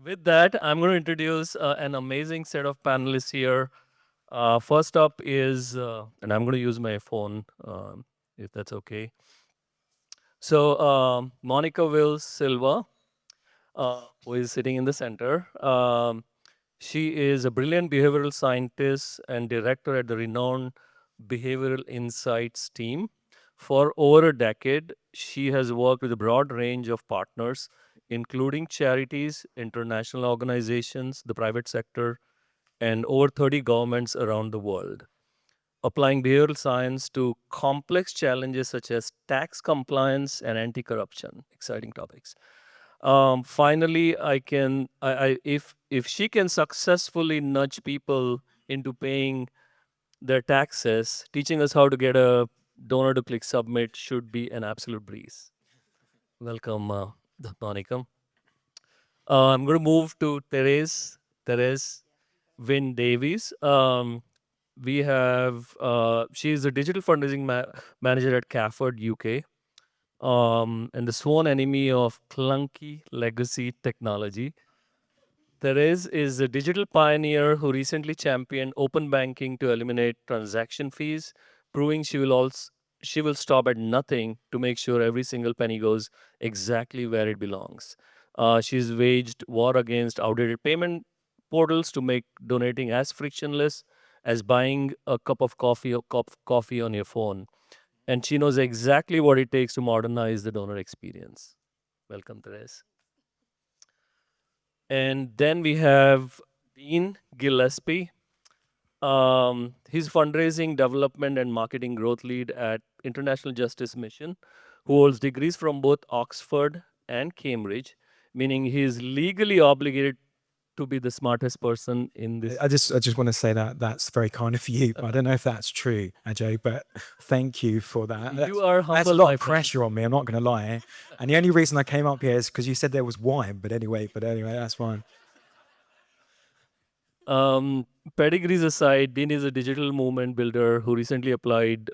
With that, I'm going to introduce an amazing set of panelists here. First up is, and I'm going to use my phone if that's okay. So, Monica Wills Silva, who is sitting in the center. She is a brilliant behavioral scientist and director at the renowned Behavioral Insights team. For over a decade, she has worked with a broad range of partners, including charities, international organizations, the private sector, and over 30 governments around the world, applying behavioral science to complex challenges such as tax compliance and anti-corruption. Exciting topics. Finally, if she can successfully nudge people into paying their taxes, teaching us how to get a donor to click submit should be an absolute breeze. Welcome, Monica. I'm going to move to Therese Wynn-Davies. We have she's a digital fundraising manager at CAFOD UK, and the sworn enemy of clunky legacy technology. Therese is a digital pioneer who recently championed open banking to eliminate transaction fees, proving she will stop at nothing to make sure every single penny goes exactly where it belongs. She's waged war against outdated payment portals to make donating as frictionless as buying a cup of coffee or cup of coffee on your phone. And she knows exactly what it takes to modernize the donor experience. Welcome, Therese. And then we have Dean Gillespie. He's fundraising, development, and marketing growth lead at International Justice Mission, who holds degrees from both Oxford and Cambridge, meaning he is legally obligated to be the smartest person in this. I just want to say that that's very kind of you, but I don't know if that's true, Ajay. But thank you for that. You are That's humble, a lot my of friend. pressure on me. I'm not going to lie. And the only reason I came up here is because you said there was wine. But anyway, that's fine. Um, Pedigrees aside, Dean is a digital movement builder who recently applied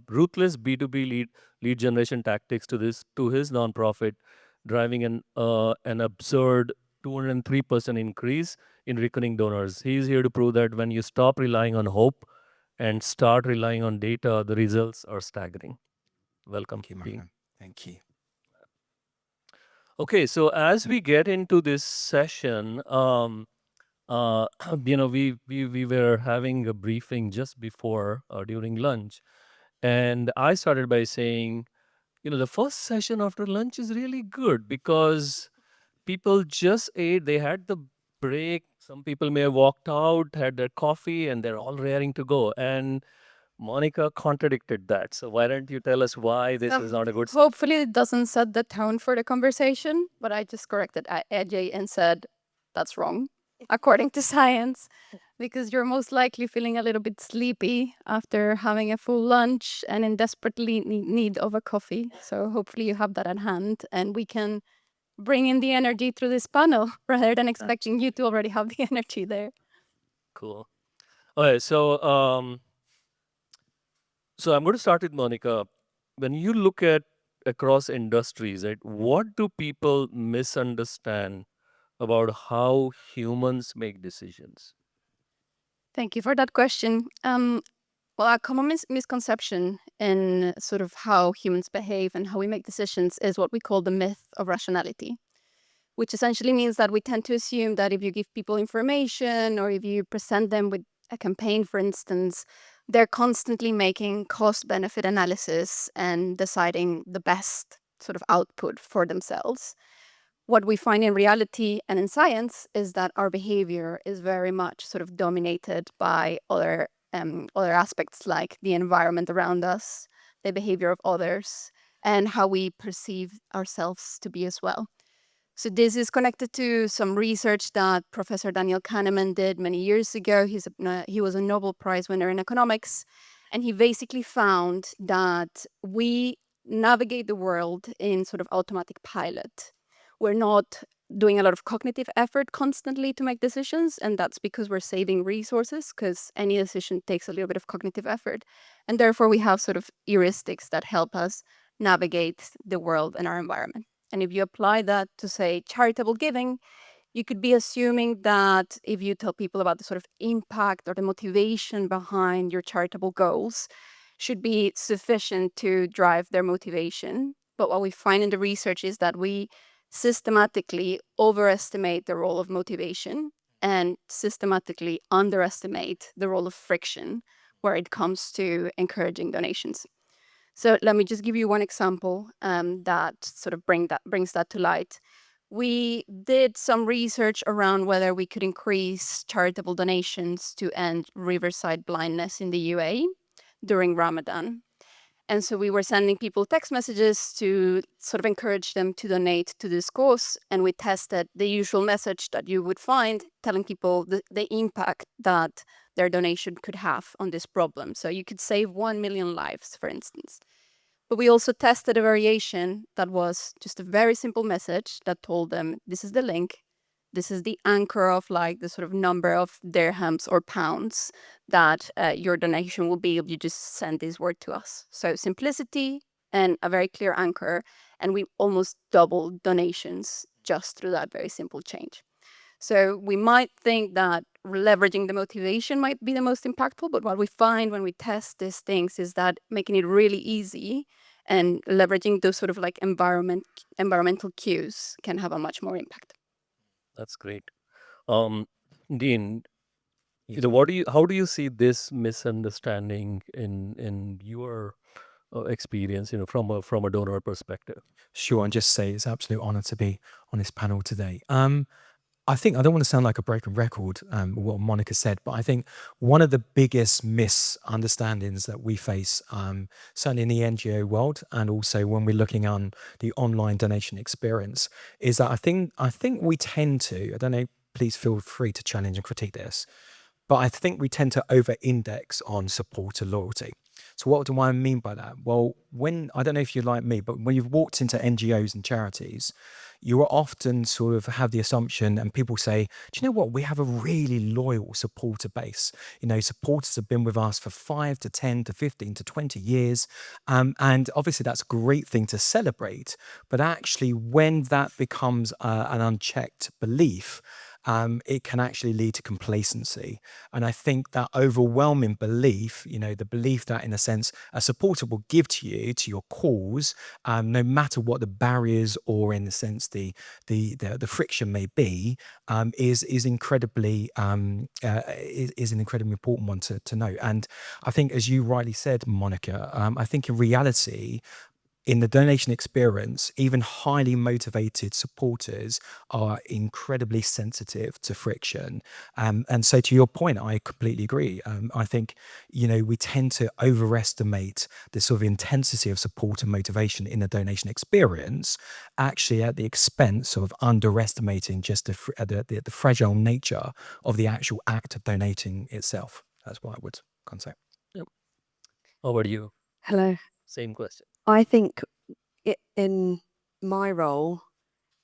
ruthless B2B lead generation tactics to his nonprofit, driving an absurd 203% increase in recurring donors. He's here to prove that when you stop relying on hope and start relying on data, the results are staggering. Welcome, Thank you, my Dean. friend. Thank you. Okay, so as we get into this session, uh, we were having a briefing just before during lunch, and I started by saying, the first session after lunch is really good because people just ate, they had the break. Some people may have walked out, had their coffee, and they're all raring to go. And Monica contradicted that. So why don't you tell us why this is not a good session? Hopefully, it doesn't set the tone for the conversation, but I just corrected AJ and said that's wrong, according to science, because you're most likely feeling a little bit sleepy after having a full lunch and in desperately need of a coffee. So hopefully, you have that at hand, and we can bring in the energy through this panel rather than expecting you to already have the energy there. Cool. Okay, so I'm going to start with Monica. When you look at across industries, right, what do people misunderstand about how humans make decisions? Thank you for that question. Well, a common misconception in sort of how humans behave and how we make decisions is what we call the myth of rationality, which essentially means that we tend to assume that if you give people information or if you present them with a campaign, for instance, they're constantly making cost benefit analysis and deciding the best sort of output for themselves. What we find in reality and in science is that our behavior is very much sort of dominated by other aspects like the environment around us, the behavior of others, and how we perceive ourselves to be as well. So this is connected to some research that Professor Daniel Kahneman did many years ago. He was a Nobel Prize winner in economics, and he basically found that we navigate the world in sort of automatic pilot. We're not doing a lot of cognitive effort constantly to make decisions, and that's because we're saving resources, because any decision takes a little bit of cognitive effort. And therefore, we have sort of heuristics that help us navigate the world and our environment. And if you apply that to, say, charitable giving, you could be assuming that if you tell people about the sort of impact or the motivation behind your charitable goals, should be sufficient to drive their motivation. But what we find in the research is that we systematically overestimate the role of motivation and systematically underestimate the role of friction where it comes to encouraging donations. So let me just give you one example that sort of brings that to light. We did some research around whether we could increase charitable donations to end riverside blindness in the UAE during Ramadan. And so we were sending people text messages to sort of encourage them to donate to this cause. And we tested the usual message that you would find telling people the impact that their donation could have on this problem. So you could save 1 million lives, for instance. But we also tested a variation that was just a very simple message that told them, this is the link. This is the anchor of like the sort of number of dirhams or pounds that your donation will be if you just send this word to us. So simplicity and a very clear anchor. And we almost doubled donations just through that very simple change. So we might think that leveraging the motivation might be the most impactful, but what we find when we test these things is that making it really easy and leveraging those sort of like environmental cues can have a much more impact. That's great. Dean, Yes. how do you see this misunderstanding in your experience, from a donor perspective? Sure, and just say it's an absolute honor to be on this panel today. I think I don't want to sound like a broken record, what Monica said, but I think one of the biggest misunderstandings that we face, certainly in the NGO world, and also when we're looking on the online donation experience, is that I think we tend to, I don't know, please feel free to challenge and critique this, but I think we tend to over-index on supporter loyalty. So what do I mean by that? Well, I don't know if you're like me, but when you've walked into NGOs and charities, you will often sort of have the assumption, and people say, do you know what? We have a really loyal supporter base. Supporters have been with us for 5 to 10 to 15 to 20 years. And obviously that's a great thing to celebrate. But actually, when that becomes an unchecked belief, it can actually lead to complacency. And I think that overwhelming belief, the belief that in a sense a supporter will give to you, to your cause, no matter what the barriers or in a sense the friction may be, is incredibly is an incredibly important one to know. And I think, as you rightly said, Monica, I think in reality, in the donation experience, even highly motivated supporters are incredibly sensitive to friction. And so to your point, I completely agree. I think, we tend to overestimate the sort of intensity of support and motivation in the donation experience, actually at the expense of underestimating just the fragile nature of the actual act of donating itself. That's what I would concept. Yep. How about you? Hello. Same question. I think in my role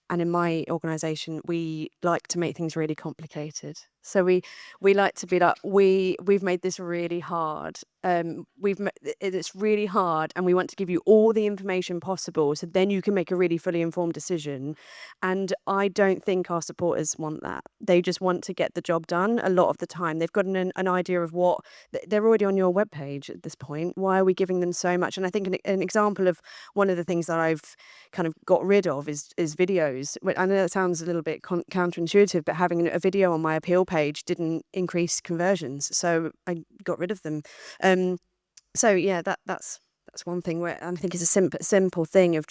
and in my organisation, we like to make things really complicated. So we like to be like, we've made this really hard. It's really hard, and we want to give you all the information possible, so then you can make a really fully informed decision. And I don't think our supporters want that. They just want to get the job done. A lot of the time, they've got an idea of what they're already on your webpage at this point. Why are we giving them so much? And I think an example of one of the things that I've kind of got rid of is videos. I know that sounds a little bit counterintuitive, but having a video on my appeal page didn't increase conversions, so I got rid of them. So yeah, that's one thing where I think it's a simple thing of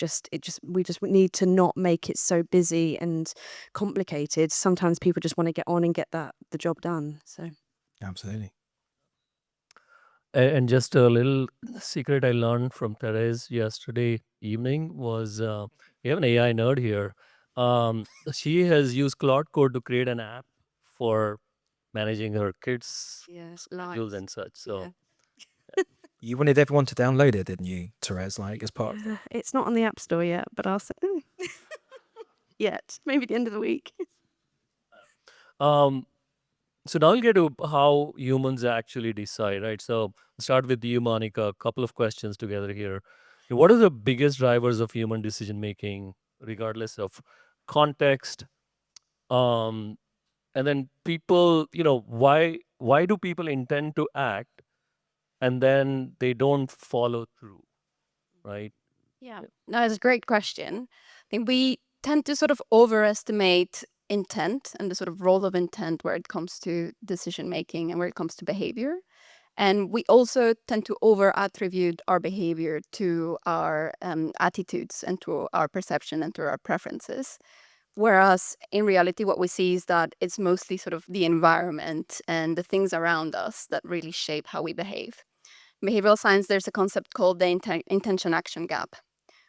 we just need to not make it so busy and complicated. Sometimes people just want to get on and get the job done. So Absolutely. And just a little secret I learned from Therese yesterday evening was, we have an AI nerd here. She has used Claude Code to create an app for managing her kids' schedules and such. So You wanted everyone to download it, didn't you, Therese? Like as part. it's not on the App Store yet, but I'll say yet maybe the end of the week. So now we'll get to how humans actually decide, right? So start with you, Monica. A couple of questions together here. What are the biggest drivers of human decision making, regardless of context, Um, and then people, why do people intend to act and then they don't follow through, right? Yeah, no, it's a great question. I think we tend to sort of overestimate intent and the sort of role of intent where it comes to decision making and where it comes to behavior. And we also tend to over attribute our behavior to our attitudes and to our perception and to our preferences. Whereas in reality, what we see is that it's mostly sort of the environment and the things around us that really shape how we behave. In behavioral science, there's a concept called the intention action gap,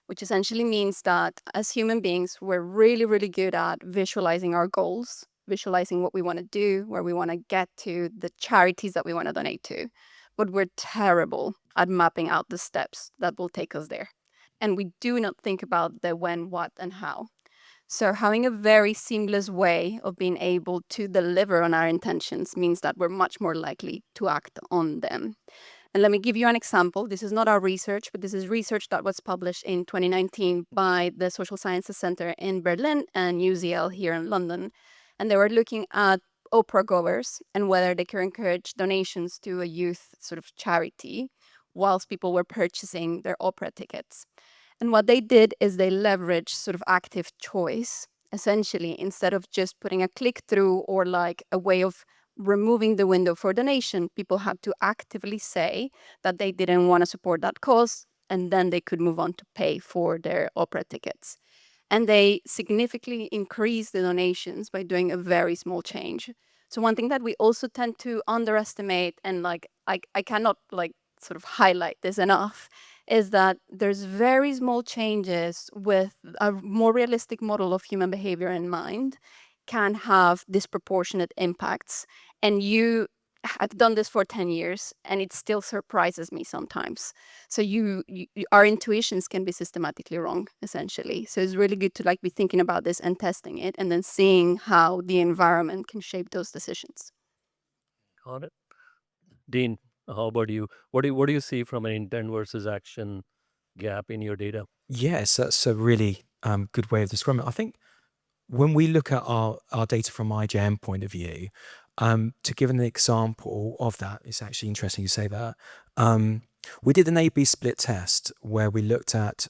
which essentially means that as human beings, we're really, really good at visualizing our goals, visualizing what we want to do, where we want to get to, the charities that we want to donate to. But we're terrible at mapping out the steps that will take us there. And we do not think about the when, what, and how. So having a very seamless way of being able to deliver on our intentions means that we're much more likely to act on them. And let me give you an example. This is not our research, but this is research that was published in 2019 by the Social Sciences Center in Berlin and UCL here in London. And they were looking at opera goers and whether they could encourage donations to a youth sort of charity whilst people were purchasing their opera tickets. And what they did is they leveraged sort of active choice, essentially, instead of just putting a click through or like a way of removing the window for donation, people had to actively say that they didn't want to support that cause, and then they could move on to pay for their opera tickets. And they significantly increased the donations by doing a very small change. So one thing that we also tend to underestimate, and like I cannot like sort of highlight this enough, is that there's very small changes with a more realistic model of human behavior in mind can have disproportionate impacts. And I've done this for 10 years and it still surprises me sometimes. So our intuitions can be systematically wrong, essentially. So it's really good to like be thinking about this and testing it and then seeing how the environment can shape those decisions. Got it. Dean, how about you? What do you see from an intent versus action gap in your data? Yes, that's a really good way of describing it. I think when we look at our data from IJM point of view, to give an example of that, it's actually interesting you say that. We did an A/B split test where we looked at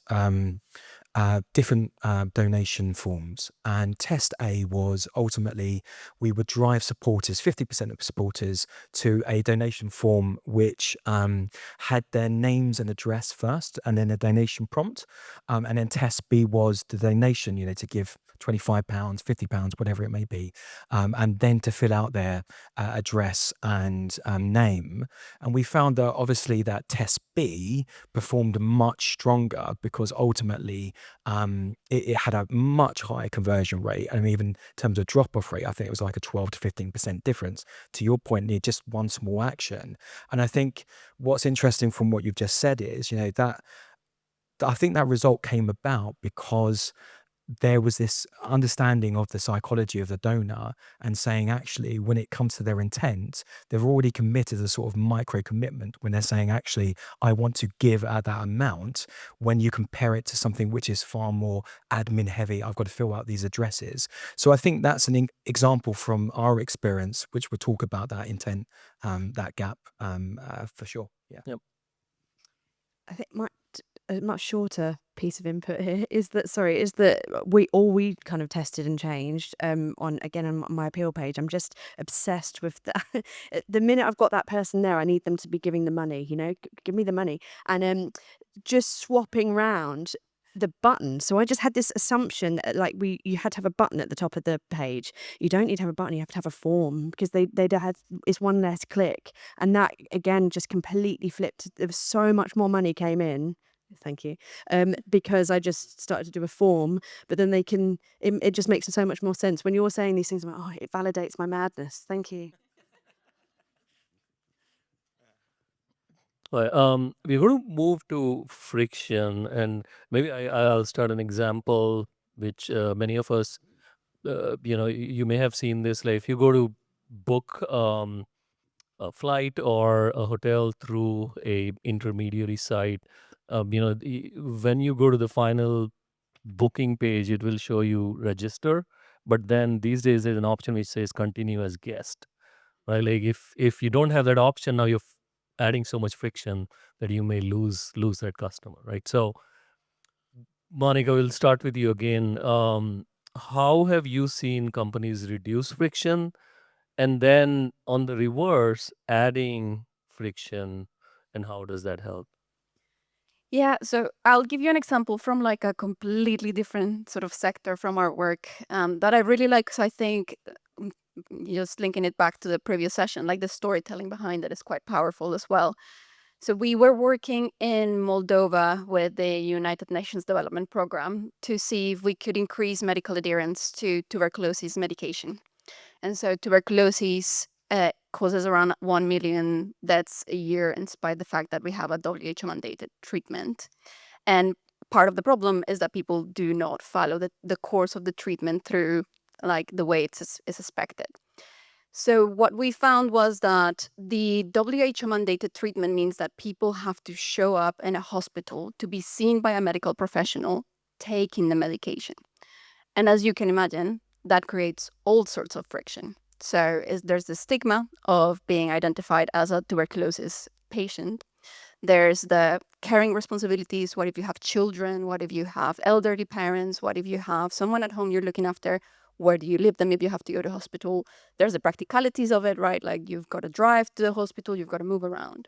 different donation forms, and test A was ultimately we would drive supporters, 50% of supporters, to a donation form which had their names and address first, and then a donation prompt, and then test B was the donation, to give £25, £50, whatever it may be, and then to fill out their address and name. And we found that obviously that test B performed much stronger because ultimately it had a much higher conversion rate. And even in terms of drop-off rate, I think it was like a 12 to 15% difference. To your point, near just one small action. And I think what's interesting from what you've just said is, that I think that result came about because there was this understanding of the psychology of the donor and saying, actually, when it comes to their intent, they've already committed a sort of micro commitment when they're saying, actually, I want to give at that amount. When you compare it to something which is far more admin heavy, I've got to fill out these addresses. So I think that's an example from our experience, which would talk about that intent, that gap for sure. Yeah. Yep. I think a much shorter piece of input here is that we kind of tested and changed on my appeal page. I'm just obsessed with that. The minute I've got that person there, I need them to be giving the money, give me the money, and just swapping round the button. So I just had this assumption that like you had to have a button at the top of the page. You don't need to have a button, you have to have a form, because they'd had it's one less click, and that again just completely flipped. There was so much more money came in. Thank you. Because I just started to do a form, but then it just makes so much more sense when you're saying these things. I'm like, it validates my madness. Thank you. Right. We're going to move to friction, and maybe I'll start an example which many of us, you may have seen this. Like if you go to book a flight or a hotel through a intermediary site, when you go to the final booking page, it will show you register, But then these days there's an option which says continue as guest, right? Like if you don't have that option, now you're adding so much friction that you may lose that customer, right? So Monica, we'll start with you again. How have you seen companies reduce friction, and then on the reverse, adding friction, and how does that help? Yeah, so I'll give you an example from like a completely different sort of sector from our work that I really like. So I think just linking it back to the previous session, like the storytelling behind it is quite powerful as well. So we were working in Moldova with the United Nations Development Program to see if we could increase medical adherence to tuberculosis medication. And so tuberculosis causes around 1 million deaths a year, in spite of the fact that we have a WHO mandated treatment. And part of the problem is that people do not follow the course of the treatment through like the way is expected. So what we found was that the WHO mandated treatment means that people have to show up in a hospital to be seen by a medical professional taking the medication. And as you can imagine, that creates all sorts of friction. So there's the stigma of being identified as a tuberculosis patient. There's the caring responsibilities. What if you have children? What if you have elderly parents? What if you have someone at home you're looking after? Where do you leave them if you have to go to hospital? There's the practicalities of it, right? Like you've got to drive to the hospital, you've got to move around.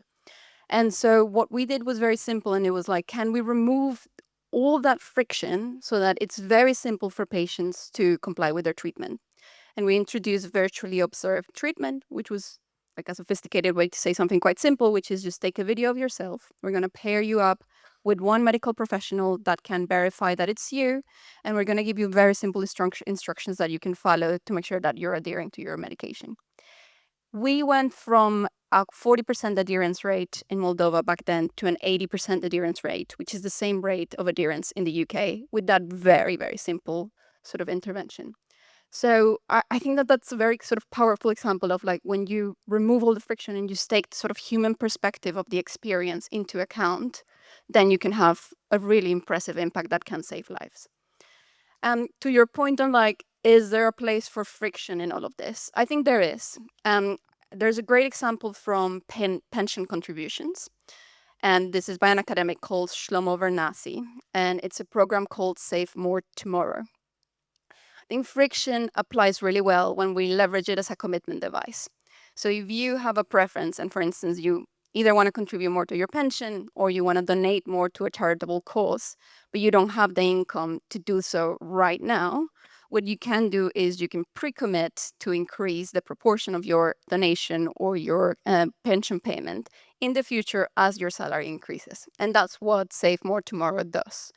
And so what we did was very simple, and it was like, can we remove all that friction so that it's very simple for patients to comply with their treatment? And we introduced virtually observed treatment, which was like a sophisticated way to say something quite simple, which is just take a video of yourself. We're going to pair you up with one medical professional that can verify that it's you. And we're going to give you very simple instructions that you can follow to make sure that you're adhering to your medication. We went from a 40% adherence rate in Moldova back then to an 80% adherence rate, which is the same rate of adherence in the UK, with that very, very simple sort of intervention. So I think that that's a very sort of powerful example of like when you remove all the friction and you take the sort of human perspective of the experience into account, then you can have a really impressive impact that can save lives. And to your point on like, is there a place for friction in all of this? I think there is. There's a great example from pension contributions. And this is by an academic called Shlomo Vernasi. And it's a program called Save More Tomorrow. I think friction applies really well when we leverage it as a commitment device. So if you have a preference, and for instance, you either want to contribute more to your pension or you want to donate more to a charitable cause, but you don't have the income to do so right now, what you can do is you can pre-commit to increase the proportion of your donation or your pension payment in the future as your salary increases. And that's what Save More Tomorrow does.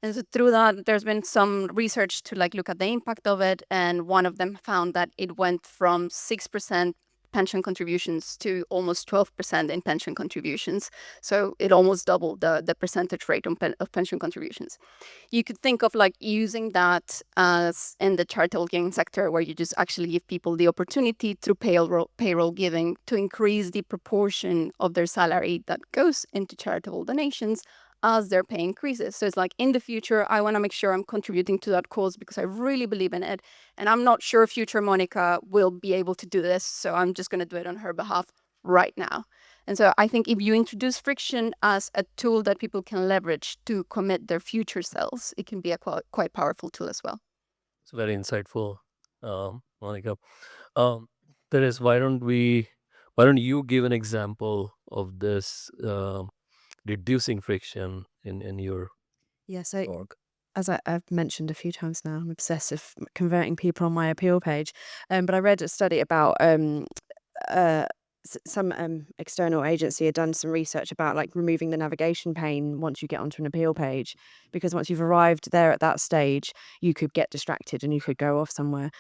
And so through that, there's been some research to like look at the impact of it. And one of them found that it went from 6% pension contributions to almost 12% in pension contributions. So it almost doubled the percentage rate of pension contributions. You could think of like using that as in the charitable giving sector, where you just actually give people the opportunity through payroll giving to increase the proportion of their salary that goes into charitable donations as their pay increases. So it's like, in the future, I want to make sure I'm contributing to that cause because I really believe in it. And I'm not sure future Monica will be able to do this. So I'm just going to do it on her behalf right now. And so I think if you introduce friction as a tool that people can leverage to commit their future selves, it can be a quite powerful tool as well. It's very insightful, Monica. Therese, why don't you give an example of this reducing friction in your Yeah, so org? as I've mentioned a few times now, I'm obsessed with converting people on my appeal page. But I read a study about some external agency had done some research about like removing the navigation pane once you get onto an appeal page, because once you've arrived there at that stage, you could get distracted and you could go off somewhere.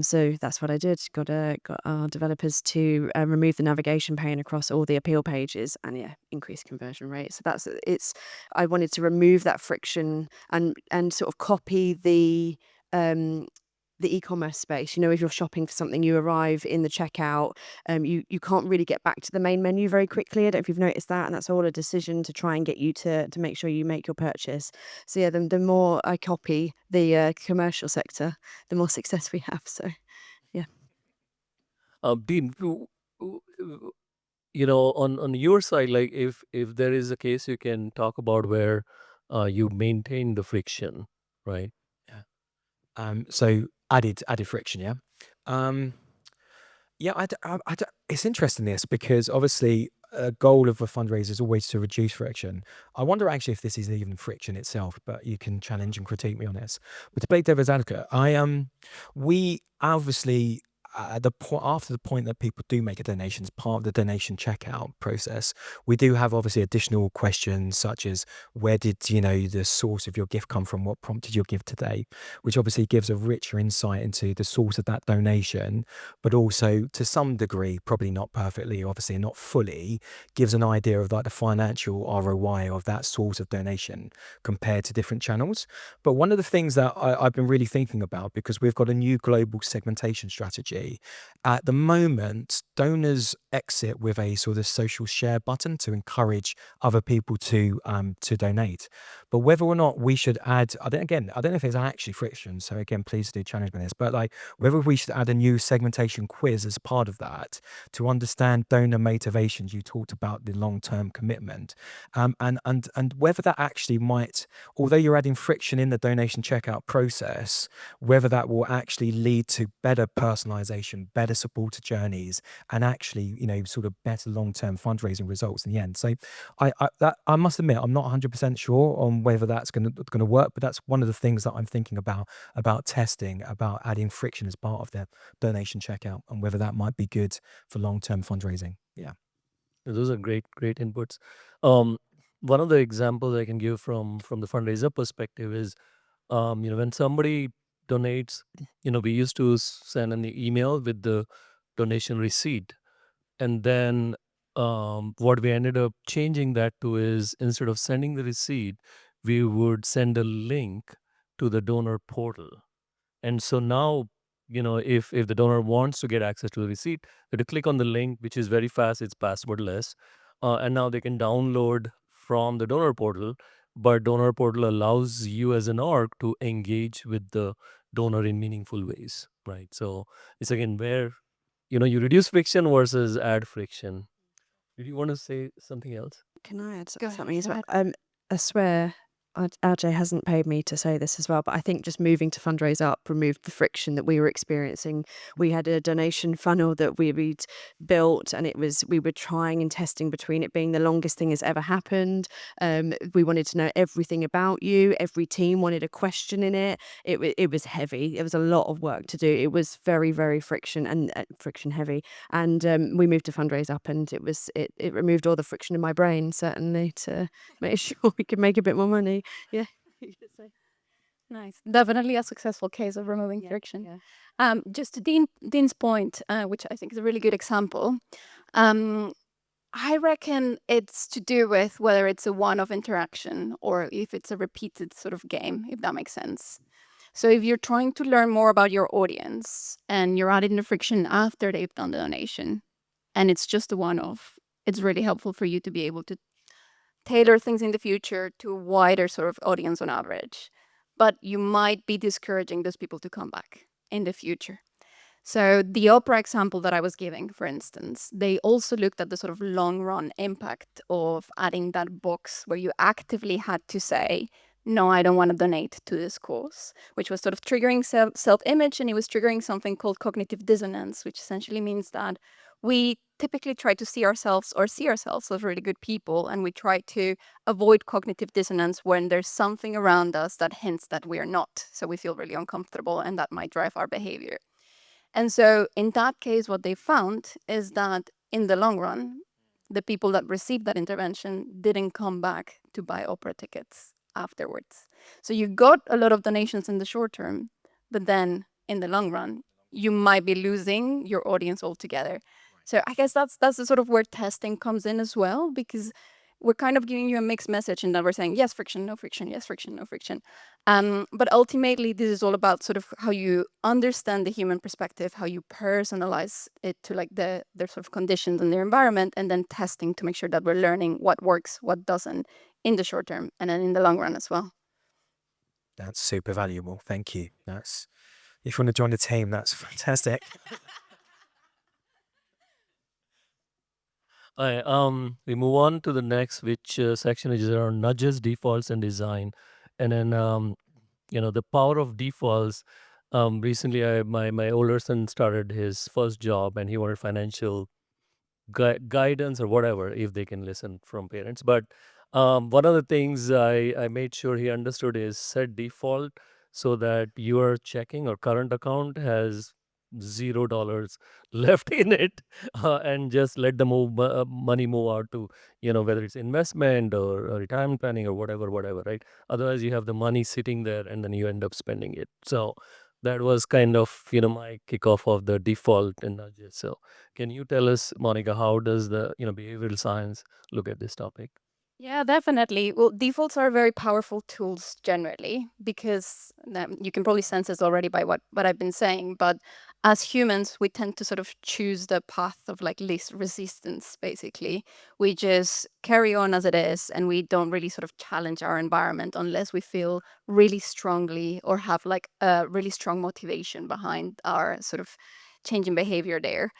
So that's what I did. Got our developers to remove the navigation pane across all the appeal pages, and increase conversion rate. So I wanted to remove that friction and sort of copy the the e-commerce space. If you're shopping for something, you arrive in the checkout, you can't really get back to the main menu very quickly. I don't know if you've noticed that, and that's all a decision to try and get you to make sure you make your purchase. So yeah, the more I copy the commercial sector, the more success we have. So yeah. Dean, on your side, like if there is a case you can talk about where you maintain the friction, right? So added friction, yeah. Yeah, it's interesting this because obviously a goal of a fundraiser is always to reduce friction. I wonder actually if this is even friction itself, but you can challenge and critique me on this. But to play devil's advocate, we obviously at the point after the point that people do make a donation as part of the donation checkout process, we do have obviously additional questions such as where did the source of your gift come from, what prompted your gift today, which obviously gives a richer insight into the source of that donation, but also to some degree, probably not perfectly, obviously not fully, gives an idea of like the financial ROI of that source of donation compared to different channels. But one of the things that I've been really thinking about, because we've got a new global segmentation strategy, at the moment, donors exit with a sort of social share button to encourage other people to donate. But whether or not we should add, I don't know if it's actually friction. So again, please do challenge me on this. But like whether we should add a new segmentation quiz as part of that to understand donor motivations. You talked about the long-term commitment, and whether that actually might, although you're adding friction in the donation checkout process, whether that will actually lead to better personalization, better supporter journeys, and actually, sort of better long-term fundraising results in the end. So I must admit, I'm not 100% sure on whether that's going to work, but that's one of the things that I'm thinking about testing, about adding friction as part of the donation checkout, and whether that might be good for long-term fundraising. Yeah. Those are great inputs. One of the examples I can give from the fundraiser perspective is, when somebody donates, we used to send an email with the donation receipt, and then what we ended up changing that to is, instead of sending the receipt, we would send a link to the donor portal. And so now, if the donor wants to get access to the receipt, they have to click on the link, which is very fast, it's passwordless, and now they can download from the donor portal. But donor portal allows you as an org to engage with the donor in meaningful ways, right? So it's again where you reduce friction versus add friction. Did you want to say something else? Can I add Go ahead, something as go well? ahead. I swear, RJ hasn't paid me to say this as well, but I think just moving to Fundraise Up removed the friction that we were experiencing. We had a donation funnel that we'd built, and we were trying and testing between it being the longest thing that's ever happened. We wanted to know everything about you. Every team wanted a question in it. It was heavy. It was a lot of work to do. It was very, very friction heavy. And we moved to Fundraise Up, and it removed all the friction in my brain, certainly, to make sure we could make a bit more money. Yeah. Nice. Definitely a successful case of removing friction. Just to Dean's point, which I think is a really good example, I reckon it's to do with whether it's a one-off interaction or if it's a repeated sort of game, if that makes sense. So if you're trying to learn more about your audience and you're adding the friction after they've done the donation, and it's just a one-off, it's really helpful for you to be able to tailor things in the future to a wider sort of audience on average. But you might be discouraging those people to come back in the future. So the opera example that I was giving, for instance, they also looked at the sort of long run impact of adding that box where you actively had to say, no, I don't want to donate to this cause, which was sort of triggering self-image, and it was triggering something called cognitive dissonance, which essentially means that we typically try to see ourselves as really good people, and we try to avoid cognitive dissonance when there's something around us that hints that we are not. So we feel really uncomfortable, and that might drive our behavior. And so in that case, what they found is that in the long run, the people that received that intervention didn't come back to buy opera tickets afterwards. So you got a lot of donations in the short term, but then in the long run, you might be losing your audience altogether. So I guess that's the sort of where testing comes in as well, because we're kind of giving you a mixed message in that we're saying yes friction, no friction, yes friction, no friction. But ultimately, this is all about sort of how you understand the human perspective, how you personalize it to like their sort of conditions and their environment, and then testing to make sure that we're learning what works, what doesn't in the short term, and then in the long run as well. That's super valuable. Thank you. That's if you want to join the team, that's fantastic. We move on to the next, which section is around nudges, defaults, and design. And then, the power of defaults. Recently, my older son started his first job, and he wanted financial guidance or whatever, if they can listen from parents. But one of the things I made sure he understood is set default so that your checking or current account has $0 left in it, and just let the money move out to, whether it's investment or retirement planning or whatever, right? Otherwise, you have the money sitting there and then you end up spending it. So that was kind of, my kickoff of the default and nudges. So can you tell us, Monica, how does the behavioral science look at this topic? Yeah, definitely. Well, defaults are very powerful tools generally because you can probably sense this already by what I've been saying. But as humans, we tend to sort of choose the path of like least resistance, basically. We just carry on as it is and we don't really sort of challenge our environment unless we feel really strongly or have like a really strong motivation behind our sort of changing behavior there.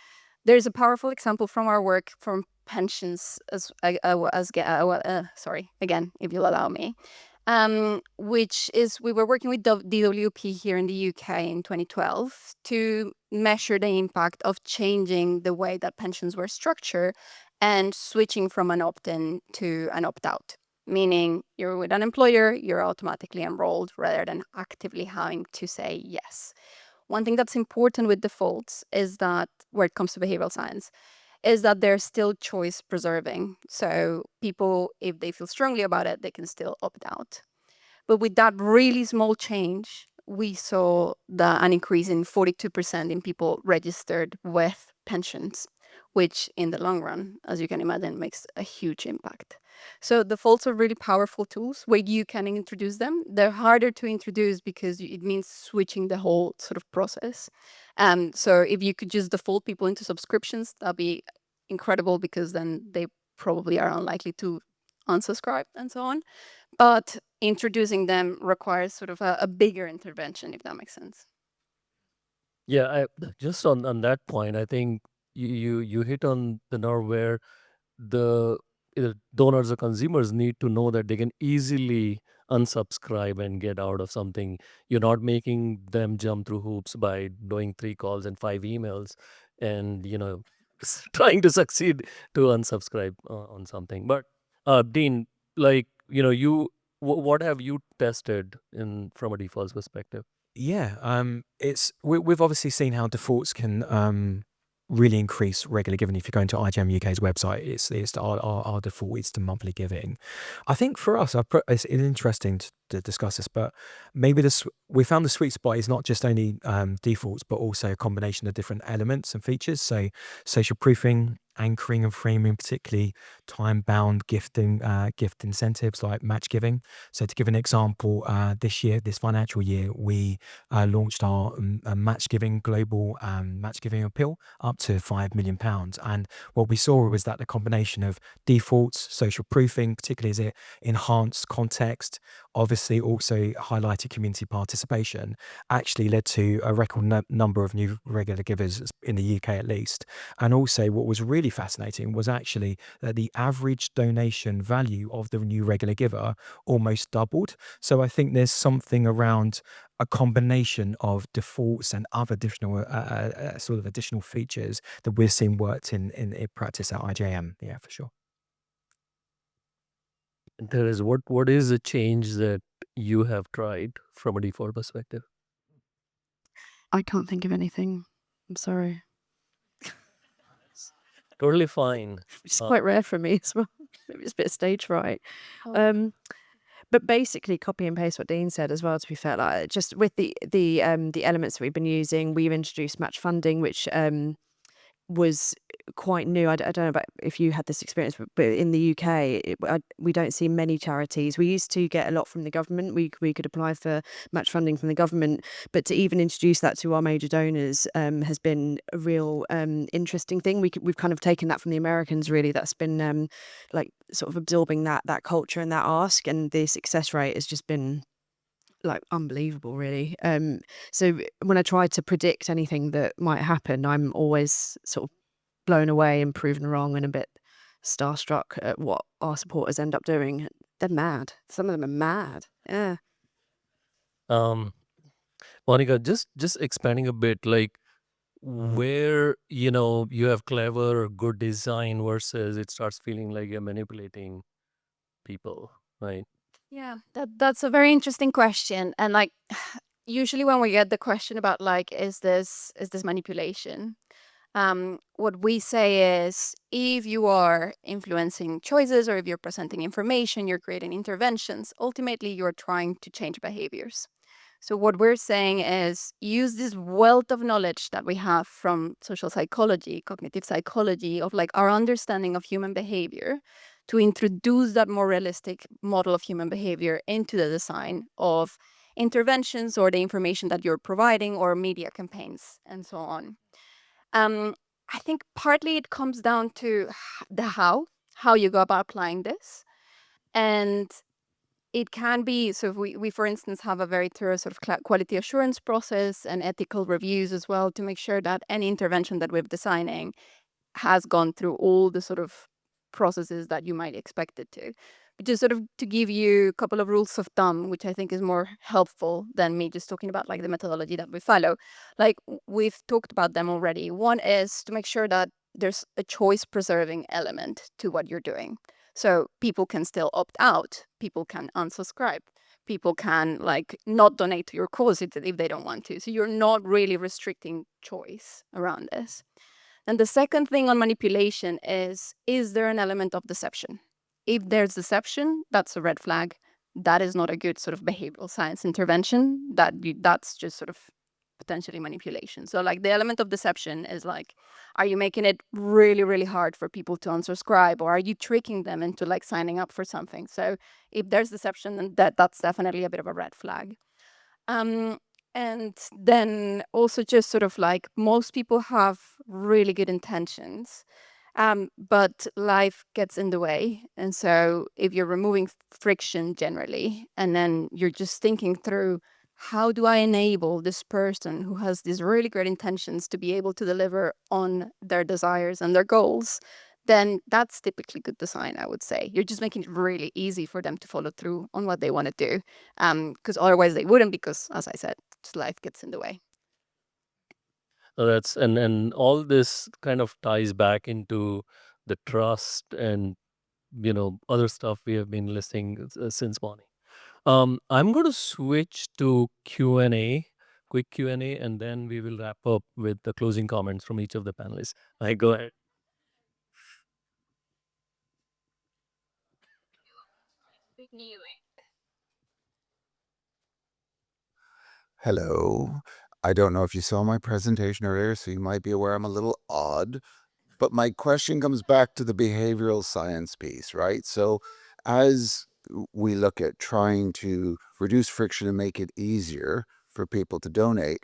There's a powerful example from our work from pensions sorry, again, if you'll allow me, which is we were working with DWP here in the UK in 2012 to measure the impact of changing the way that pensions were structured and switching from an opt-in to an opt-out, meaning you're with an employer, you're automatically enrolled rather than actively having to say yes. One thing that's important with defaults is that, where it comes to behavioral science, is that they're still choice preserving. So people, if they feel strongly about it, they can still opt out. But with that really small change, we saw an increase in 42% in people registered with pensions, which in the long run, as you can imagine, makes a huge impact. So defaults are really powerful tools where you can introduce them. They're harder to introduce because it means switching the whole sort of process. So if you could just default people into subscriptions, that'd be incredible because then they probably are unlikely to unsubscribe and so on. But introducing them requires sort of a bigger intervention, if that makes sense. Yeah, just on that point, I think you hit on the nerve where the either donors or consumers need to know that they can easily unsubscribe and get out of something. You're not making them jump through hoops by doing 3 calls and 5 emails and, trying to succeed to unsubscribe on something. But Dean, like, what have you tested in from a defaults perspective? Yeah, we've obviously seen how defaults can really increase regular giving. If you go into IGM UK's website, it's our default, it's the monthly giving. I think for us, it's interesting to discuss this, but maybe we found the sweet spot is not just only defaults, but also a combination of different elements and features. So social proofing, anchoring and framing, particularly time-bound gifting, gift incentives like match giving. So to give an example, this financial year, we launched our match giving global match giving appeal up to £5 million. And what we saw was that the combination of defaults, social proofing, particularly as it enhanced context, obviously also highlighted community participation, actually led to a record number of new regular givers in the UK at least. And also what was really fascinating was actually that the average donation value of the new regular giver almost doubled. So I think there's something around a combination of defaults and other additional sort of additional features that we're seeing worked in practice at IJM. Yeah, for sure. And Therese, what is the change that you have tried from a default perspective? I can't think of anything. I'm sorry. Totally fine. It's Uh, quite rare for me as well. Maybe it's a bit of stage fright. Oh. But basically copy and paste what Dean said as well, to be fair. Like just with the elements that we've been using, we've introduced match funding, which was quite new. I don't know about if you had this experience, but in the UK, we don't see many charities. We used to get a lot from the government. We could apply for match funding from the government, but to even introduce that to our major donors has been a real interesting thing. We've kind of taken that from the Americans, really. That's been like sort of absorbing that culture and that ask, and the success rate has just been like unbelievable, really. So when I try to predict anything that might happen, I'm always sort of blown away and proven wrong and a bit starstruck at what our supporters end up doing. They're mad. Some of them are mad. Yeah. Um, Monica, just expanding a bit, like where you have clever or good design versus it starts feeling like you're manipulating people, right? Yeah, that's a very interesting question. And like usually when we get the question about like is this manipulation? What we say is if you are influencing choices or if you're presenting information, you're creating interventions, ultimately you're trying to change behaviors. So what we're saying is use this wealth of knowledge that we have from social psychology, cognitive psychology, of like our understanding of human behavior to introduce that more realistic model of human behavior into the design of interventions or the information that you're providing or media campaigns and so on. I think partly it comes down to the how you go about applying this. And it can be, so if we for instance, have a very thorough sort of quality assurance process and ethical reviews as well to make sure that any intervention that we're designing has gone through all the sort of processes that you might expect it to. But just sort of to give you a couple of rules of thumb, which I think is more helpful than me just talking about like the methodology that we follow. Like we've talked about them already. One is to make sure that there's a choice preserving element to what you're doing. So people can still opt out, people can unsubscribe, people can like not donate to your cause if they don't want to. So you're not really restricting choice around this. And the second thing on manipulation is there an element of deception? If there's deception, that's a red flag. That is not a good sort of behavioral science intervention. That's just sort of potentially manipulation. So like the element of deception is like, are you making it really, really hard for people to unsubscribe, or are you tricking them into like signing up for something? So if there's deception, then that's definitely a bit of a red flag. And then also just sort of like most people have really good intentions, but life gets in the way. And so if you're removing friction generally, and then you're just thinking through, how do I enable this person who has these really great intentions to be able to deliver on their desires and their goals? Then that's typically good design, I would say. You're just making it really easy for them to follow through on what they want to do. Because otherwise they wouldn't, because as I said, just life gets in the way. So that's and all this kind of ties back into the trust and other stuff we have been listing since morning. I'm going to switch to Q&A, quick Q&A, and then we will wrap up with the closing comments from each of the panelists. Go ahead. Hello. I don't know if you saw my presentation earlier, so you might be aware I'm a little odd. But my question comes back to the behavioral science piece, right? So, as we look at trying to reduce friction and make it easier for people to donate,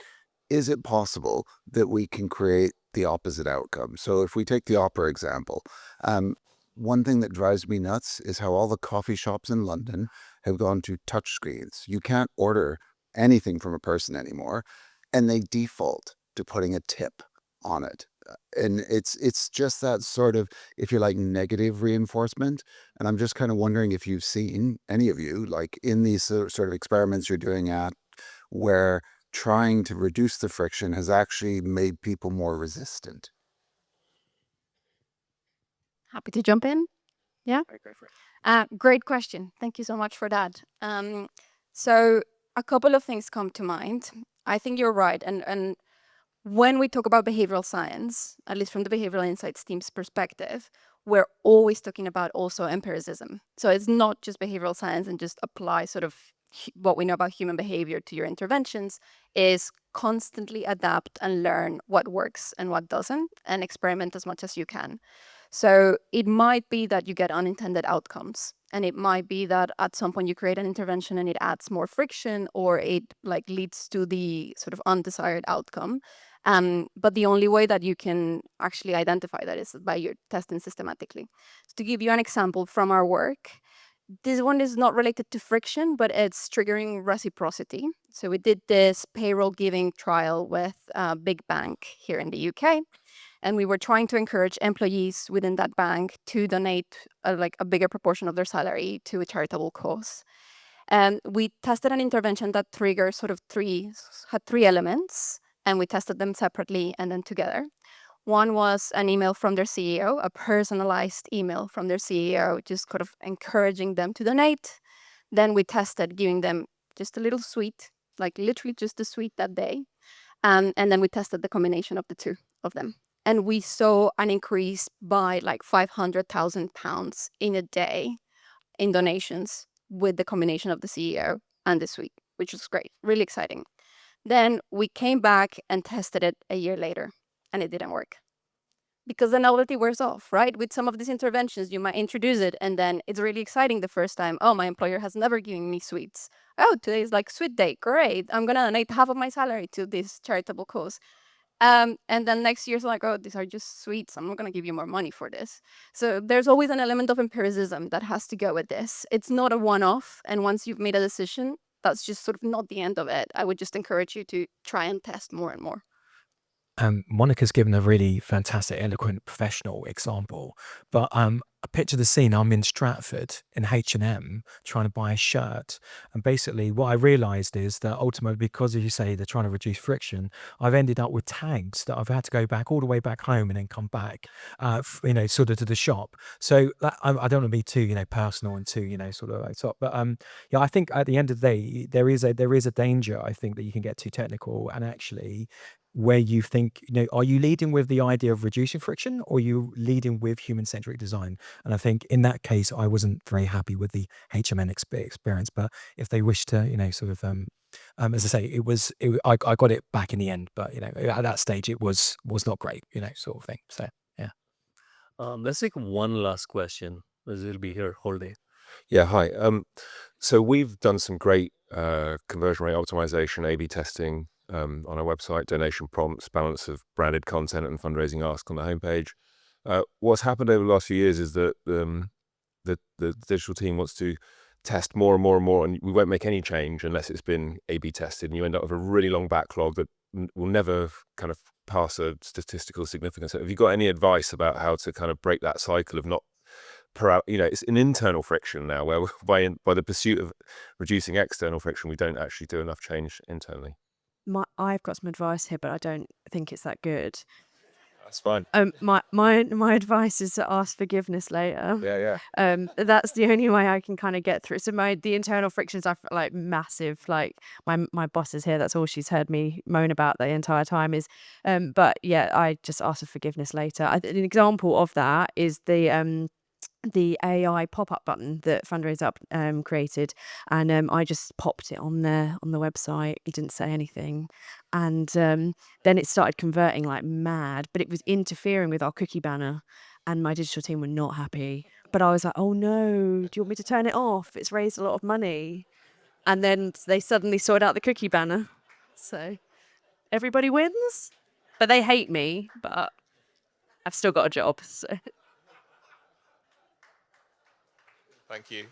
is it possible that we can create the opposite outcome? So, if we take the opera example, one thing that drives me nuts is how all the coffee shops in London have gone to touchscreens. You can't order anything from a person anymore, and they default to putting a tip on it. And it's just that sort of, if you like, negative reinforcement. And I'm just kind of wondering if you've seen, any of you, like in these sort of experiments you're doing at, where trying to reduce the friction has actually made people more resistant. Happy to jump in. Yeah. Great question. Thank you so much for that. So a couple of things come to mind. I think you're right. And when we talk about behavioral science, at least from the Behavioral Insights team's perspective, we're always talking about also empiricism. So it's not just behavioral science and just apply sort of what we know about human behavior to your interventions is constantly adapt and learn what works and what doesn't, and experiment as much as you can. So it might be that you get unintended outcomes, and it might be that at some point you create an intervention and it adds more friction, or it like leads to the sort of undesired outcome. But the only way that you can actually identify that is by your testing systematically. So to give you an example from our work, this one is not related to friction, but it's triggering reciprocity. So we did this payroll giving trial with a big bank here in the UK, and we were trying to encourage employees within that bank to donate like a bigger proportion of their salary to a charitable cause. And we tested an intervention that triggers sort of had three elements, and we tested them separately and then together. One was an email from their CEO, a personalized email from their CEO, just kind of encouraging them to donate. Then we tested giving them just a little sweet, like literally just a sweet that day. And then we tested the combination of the two of them. And we saw an increase by like £500,000 in a day in donations with the combination of the CEO and the sweet, which was great, really exciting. Then we came back and tested it a year later, and it didn't work because the novelty wears off, right? With some of these interventions, you might introduce it and then it's really exciting the first time. Oh, my employer has never given me sweets. Oh, today is like sweet day. Great. I'm going to donate half of my salary to this charitable cause. And then next year's like, oh, these are just sweets. I'm not going to give you more money for this. So there's always an element of empiricism that has to go with this. It's not a one-off. And once you've made a decision, that's just sort of not the end of it. I would just encourage you to try and test more and more. Monica's given a really fantastic, eloquent, professional example. But I picture the scene. I'm in Stratford in H&M trying to buy a shirt. And basically what I realized is that ultimately, because as you say, they're trying to reduce friction, I've ended up with tags that I've had to go back all the way back home and then come back, sort of to the shop. So I don't want to be too, personal and too, sort of like top. But yeah, I think at the end of the day, there is a danger, I think, that you can get too technical and actually where you think, are you leading with the idea of reducing friction or are you leading with human-centric design? And I think in that case, I wasn't very happy with the HMN experience. But if they wish to, sort of, as I say, I got it back in the end. But at that stage, it was not great, sort of thing. So yeah. Let's take one last question, as it'll be here whole day. Yeah, hi. So we've done some great conversion rate optimization, A/B testing on our website, donation prompts, balance of branded content and fundraising ask on the homepage. What's happened over the last few years is that the digital team wants to test more and more and more, and we won't make any change unless it's been A/B tested, and you end up with a really long backlog that will never kind of pass a statistical significance. Have you got any advice about how to kind of break that cycle of not it's an internal friction now where by the pursuit of reducing external friction, we don't actually do enough change internally? I've got some advice here, but I don't think it's that good. That's fine. My advice is to ask forgiveness later. Yeah. That's the only way I can kind of get through. So the internal frictions are like massive. Like my boss is here. That's all she's heard me moan about the entire time is. But yeah, I just ask for forgiveness later. An example of that is the AI pop-up button that Fundraise Up created, and I just popped it on the website. It didn't say anything, and then it started converting like mad, but it was interfering with our cookie banner, and my digital team were not happy. But I was like, oh no, do you want me to turn it off? It's raised a lot of money. And then they suddenly sorted out the cookie banner, so everybody wins. But they hate me, but I've still got a job, so. Thank you.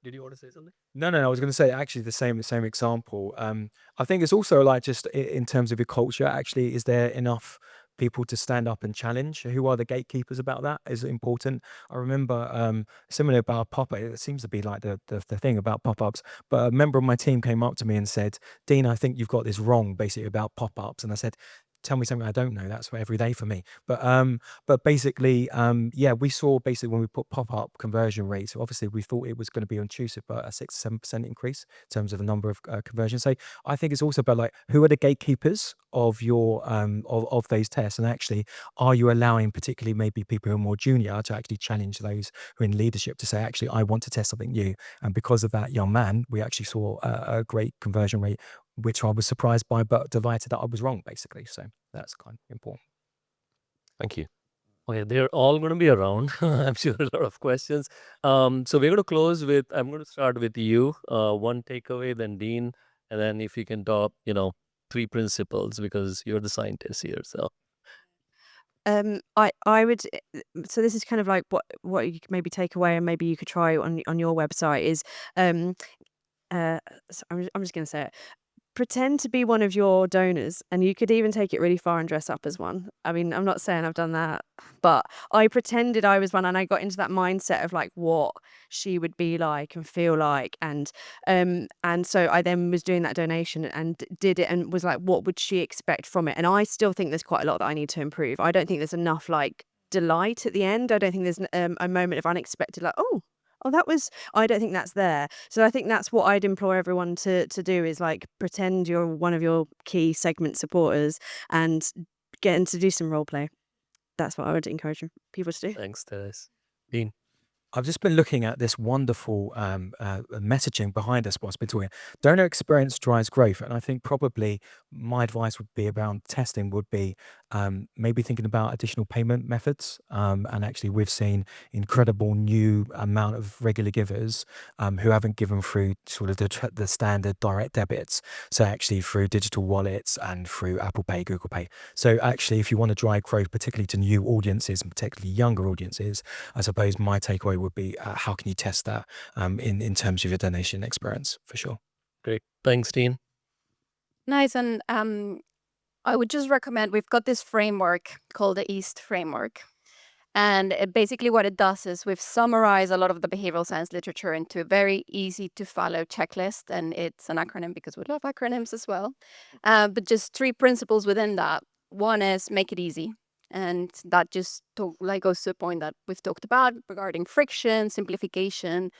Did you want to say something? No. I was going to say actually the same example. I think it's also like just in terms of your culture. Actually, is there enough people to stand up and challenge? Who are the gatekeepers about that? Is it important? I remember similar about pop-up. It seems to be like the thing about pop-ups. But a member of my team came up to me and said, "Dean, I think you've got this wrong, basically about pop-ups." And I said, tell me something I don't know. That's every day for me. But basically, yeah, we saw basically when we put pop-up conversion rates, obviously we thought it was going to be intrusive, but a 6-7% increase in terms of the number of conversions. So I think it's also about like, who are the gatekeepers of your of those tests, and actually, are you allowing particularly maybe people who are more junior to actually challenge those who are in leadership to say, actually, I want to test something new. And because of that young man, we actually saw a great conversion rate, which I was surprised by, but delighted that I was wrong, basically. So that's kind of important. Thank you. Okay, they're all going to be around. I'm sure a lot of questions. So we're going to close with, I'm going to start with you. One takeaway, then Dean, and then if you can talk, 3 principles, because you're the scientist here. So I would so this is kind of like what you could maybe take away and maybe you could try on your website is so I'm just going to say it. Pretend to be one of your donors, and you could even take it really far and dress up as one. I mean, I'm not saying I've done that, but I pretended I was one, and I got into that mindset of like what she would be like and feel like, and so I then was doing that donation and did it and was like, what would she expect from it? And I still think there's quite a lot that I need to improve. I don't think there's enough like delight at the end. I don't think there's a moment of unexpected like, oh, that was, I don't think that's there. So I think that's what I'd implore everyone to do is like pretend you're one of your key segment supporters and get into do some role play. That's what I would encourage people to do. thanks, Therese. Dean. I've just been looking at this wonderful messaging behind us whilst been talking. Donor experience drives growth, and I think probably my advice would be around testing would be maybe thinking about additional payment methods. And actually, we've seen incredible new amount of regular givers who haven't given through sort of the standard direct debits. So actually through digital wallets and through Apple Pay, Google Pay. So actually, if you want to drive growth, particularly to new audiences and particularly younger audiences, I suppose my takeaway would be how can you test that in terms of your donation experience, for sure. Great. Thanks, Dean. Nice. And I would just recommend, we've got this framework called the EAST framework. And basically what it does is we've summarized a lot of the behavioral science literature into a very easy to follow checklist. And it's an acronym because we love acronyms as well. But just 3 principles within that. One is make it easy. And that just goes to the point that we've talked about regarding friction, simplification.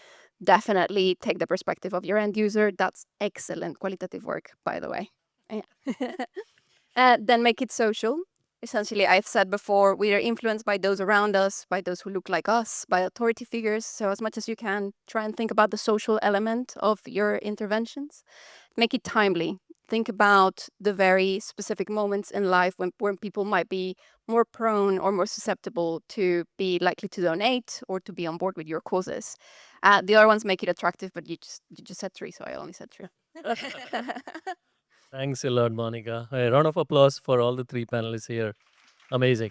Definitely take the perspective of your end user. That's excellent qualitative work, by the way. Yeah. Then make it social. Essentially, I've said before, we are influenced by those around us, by those who look like us, by authority figures. So as much as you can, try and think about the social element of your interventions. Make it timely. Think about the very specific moments in life when people might be more prone or more susceptible to be likely to donate or to be on board with your causes. The other ones make it attractive, but you just said 3, so I only said 3. Thanks a lot, Monica. A round of applause for all the 3 panelists here. Amazing.